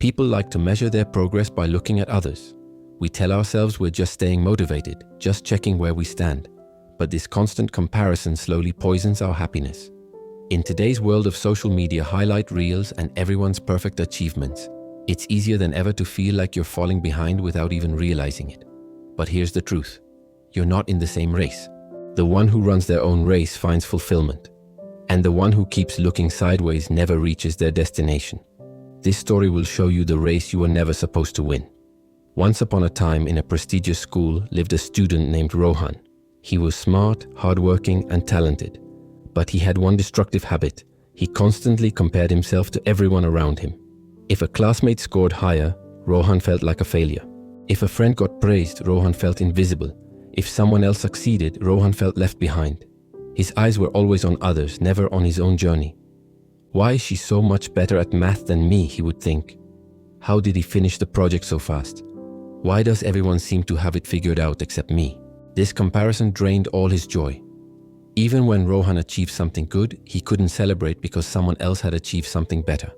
People like to measure their progress by looking at others. We tell ourselves we're just staying motivated, just checking where we stand. But this constant comparison slowly poisons our happiness. In today's world of social media highlight reels and everyone's perfect achievements, it's easier than ever to feel like you're falling behind without even realizing it. But here's the truth. You're not in the same race. The one who runs their own race finds fulfillment, and the one who keeps looking sideways never reaches their destination. This story will show you the race you were never supposed to win. Once upon a time, in a prestigious school, lived a student named Rohan. He was smart, hardworking, and talented, but he had one destructive habit. He constantly compared himself to everyone around him. If a classmate scored higher, Rohan felt like a failure. If a friend got praised, Rohan felt invisible. If someone else succeeded, Rohan felt left behind. His eyes were always on others, never on his own journey. Why is she so much better at math than me, he would think. How did he finish the project so fast? Why does everyone seem to have it figured out except me? This comparison drained all his joy. Even when Rohan achieved something good, he couldn't celebrate because someone else had achieved something better.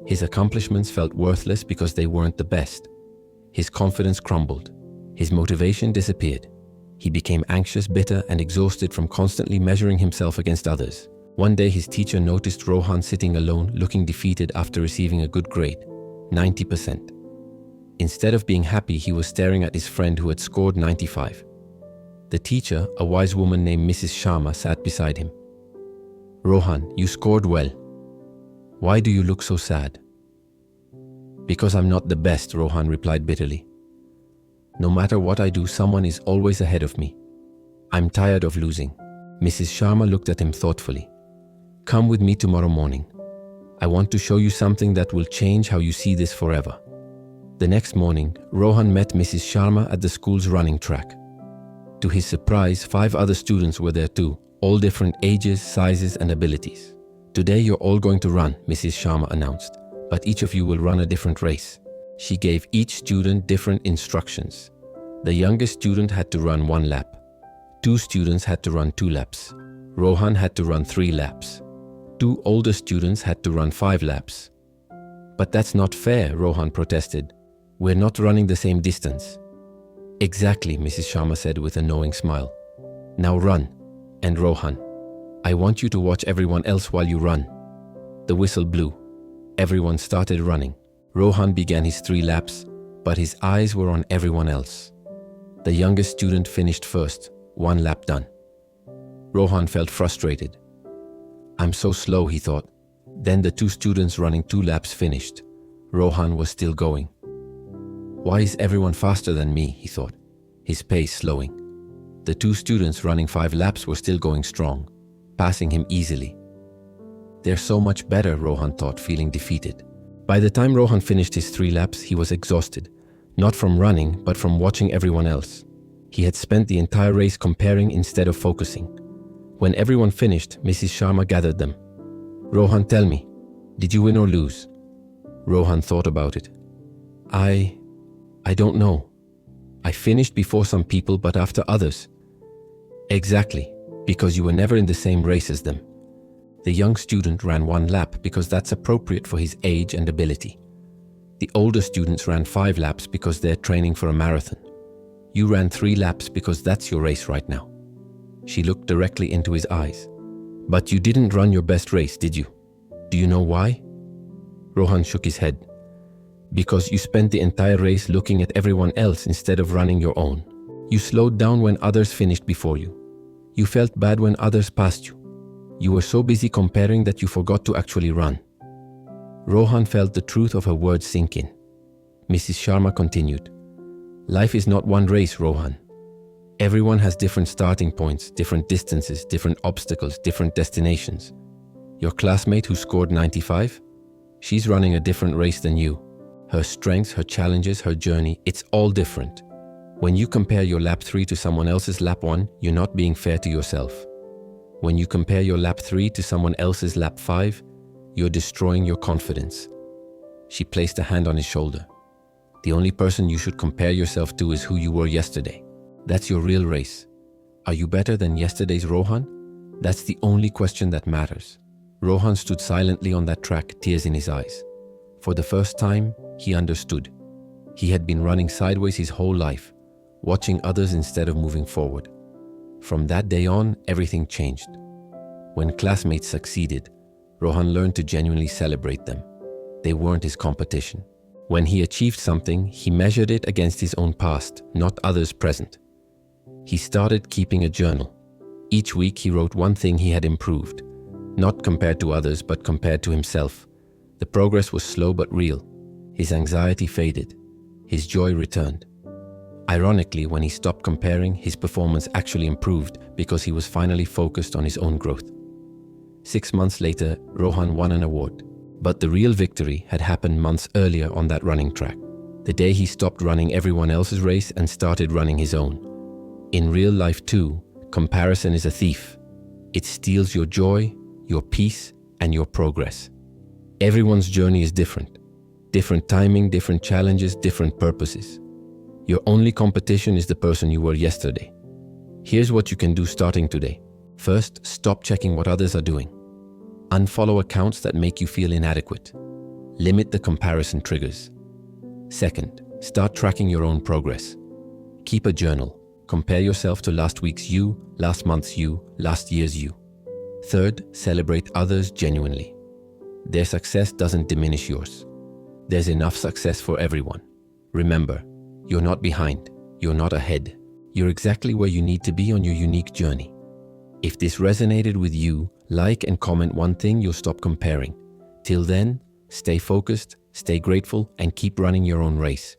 His accomplishments felt worthless because they weren't the best. His confidence crumbled. His motivation disappeared. He became anxious, bitter, and exhausted from constantly measuring himself against others. One day, his teacher noticed Rohan sitting alone, looking defeated after receiving a good grade, 90%. Instead of being happy, he was staring at his friend who had scored 95. The teacher, a wise woman named Mrs. Sharma, sat beside him. "Rohan, you scored well. Why do you look so sad?" "Because I'm not the best," Rohan replied bitterly. "No matter what I do, someone is always ahead of me. I'm tired of losing." Mrs. Sharma looked at him thoughtfully. "Come with me tomorrow morning. I want to show you something that will change how you see this forever." The next morning, Rohan met Mrs. Sharma at the school's running track. To his surprise, 5 other students were there too, all different ages, sizes, and abilities. "Today you're all going to run," Mrs. Sharma announced, "but each of you will run a different race." She gave each student different instructions. The youngest student had to run 1 lap. 2 students had to run 2 laps. Rohan had to run 3 laps. 2 older students had to run 5 laps. "But that's not fair," Rohan protested. "We're not running the same distance." "Exactly," Mrs. Sharma said with a knowing smile. "Now run. And Rohan, I want you to watch everyone else while you run." The whistle blew. Everyone started running. Rohan began his 3 laps, but his eyes were on everyone else. The youngest student finished first, 1 lap done. Rohan felt frustrated. "I'm so slow," he thought. Then the 2 students running 2 laps finished. Rohan was still going. "Why is everyone faster than me?" he thought, his pace slowing. The 2 students running 5 laps were still going strong, passing him easily. "They're so much better," Rohan thought, feeling defeated. By the time Rohan finished his 3 laps, he was exhausted, not from running, but from watching everyone else. He had spent the entire race comparing instead of focusing. When everyone finished, Mrs. Sharma gathered them. "Rohan, tell me, did you win or lose?" Rohan thought about it. I don't know. I finished before some people, but after others." "Exactly, because you were never in the same race as them." The young student ran 1 lap because that's appropriate for his age and ability. The older students ran 5 laps because they're training for a marathon. You ran 3 laps because that's your race right now. She looked directly into his eyes. "But you didn't run your best race, did you? Do you know why?" Rohan shook his head. "Because you spent the entire race looking at everyone else instead of running your own. You slowed down when others finished before you. You felt bad when others passed you. You were so busy comparing that you forgot to actually run." Rohan felt the truth of her words sink in. Mrs. Sharma continued, "Life is not one race, Rohan. Everyone has different starting points, different distances, different obstacles, different destinations. Your classmate who scored 95? She's running a different race than you. Her strengths, her challenges, her journey, it's all different. When you compare your lap 3 to someone else's lap 1, you're not being fair to yourself. When you compare your lap 3 to someone else's lap 5, you're destroying your confidence." She placed a hand on his shoulder. "The only person you should compare yourself to is who you were yesterday. That's your real race. Are you better than yesterday's Rohan? That's the only question that matters." Rohan stood silently on that track, tears in his eyes. For the first time, he understood. He had been running sideways his whole life, watching others instead of moving forward. From that day on, everything changed. When classmates succeeded, Rohan learned to genuinely celebrate them. They weren't his competition. When he achieved something, he measured it against his own past, not others' present. He started keeping a journal. Each week he wrote one thing he had improved, not compared to others, but compared to himself. The progress was slow but real. His anxiety faded. His joy returned. Ironically, when he stopped comparing, his performance actually improved because he was finally focused on his own growth. 6 months later, Rohan won an award. But the real victory had happened months earlier on that running track. The day he stopped running everyone else's race and started running his own. In real life too, comparison is a thief. It steals your joy, your peace, and your progress. Everyone's journey is different. Different timing, different challenges, different purposes. Your only competition is the person you were yesterday. Here's what you can do starting today. First, stop checking what others are doing. Unfollow accounts that make you feel inadequate. Limit the comparison triggers. Second, start tracking your own progress. Keep a journal. Compare yourself to last week's you, last month's you, last year's you. Third, celebrate others genuinely. Their success doesn't diminish yours. There's enough success for everyone. Remember, you're not behind, you're not ahead. You're exactly where you need to be on your unique journey. If this resonated with you, like and comment one thing, you'll stop comparing. Till then, stay focused, stay grateful, and keep running your own race.